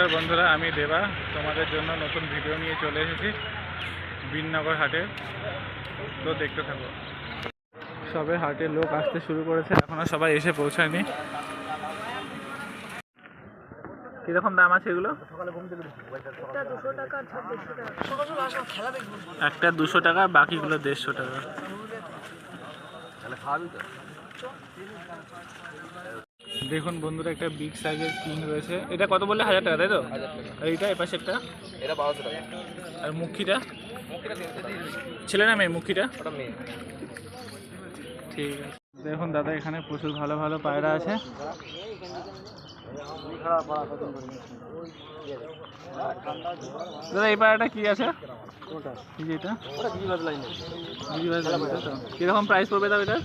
নমস্কার বন্ধুরা, আমি দেবা তোমাদের জন্য নতুন ভিডিও নিয়ে চলে এসেছি বিননগর হাটে। তো দেখতে থাকো। সবে হাটে লোক আসতে শুরু করেছে, এখনো সবাই এসে পৌঁছায়নি। কিরকম দাম আছে এগুলো? একটা 200 টাকা, বাকিগুলো 150 টাকা। দেখুন বন্ধুরা, একটা বিগ সাইজের কিং রয়েছে। এটা কত বললে? 1000 টাকা, তাই তো? এইটা এ পাশেরটা এটা 1200 টাকা। আর মুখিটা ছেলে না মেয়ে? মুখিটা মেয়ে। ঠিক আছে। দেখুন দাদা, এখানে প্রচুর ভালো ভালো পায়রা আছে। দাদা এই পায়রাটা কি আছে? এই যে এটা কিরকম প্রাইস পড়বে দাদা এটা?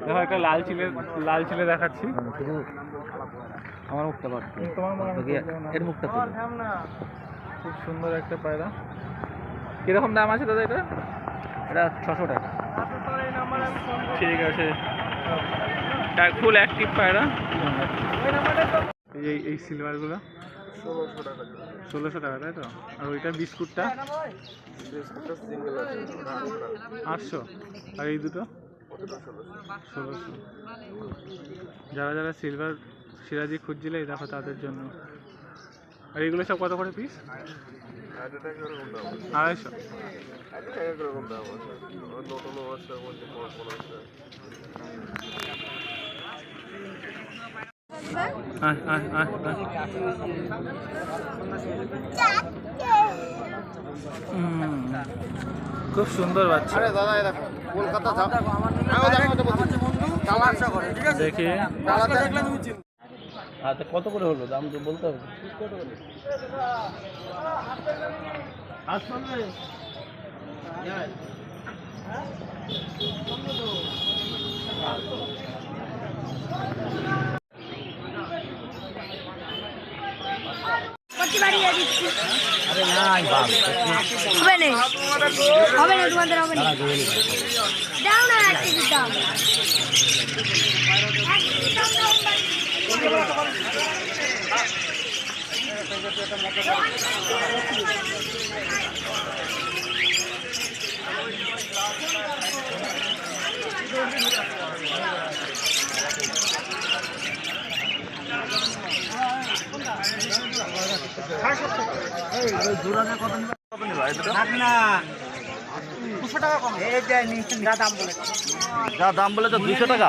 দেখো একটা লাল চিলে দেখাচ্ছি। আমার মুখটা বাদ এর মুখটা খুব সুন্দর একটা পায়রা। কিরকম দাম আছে দাদা এটা? এটা 600 টাকা। ঠিক আছে, ফুল অ্যাক্টিভ পায়রা। এই সিলভারগুলো 1600 টাকা, তাই তো? আর ওইটা বিস্কুটটা 800। আর এই দুটো 1600। যারা যারা সিলভার সিরাজি খুঁজছিলে দেখো তাদের জন্য। আর এগুলো সব কত করে পিস? 250। খুব সুন্দর বাচ্চা। দেখি আচ্ছা, কত করে হলো দাম তো বলতে হবে। হবে না তোমাদের, হবে না। দাও না এক কেজি দাম। যা দাম বলে তো 200 টাকা।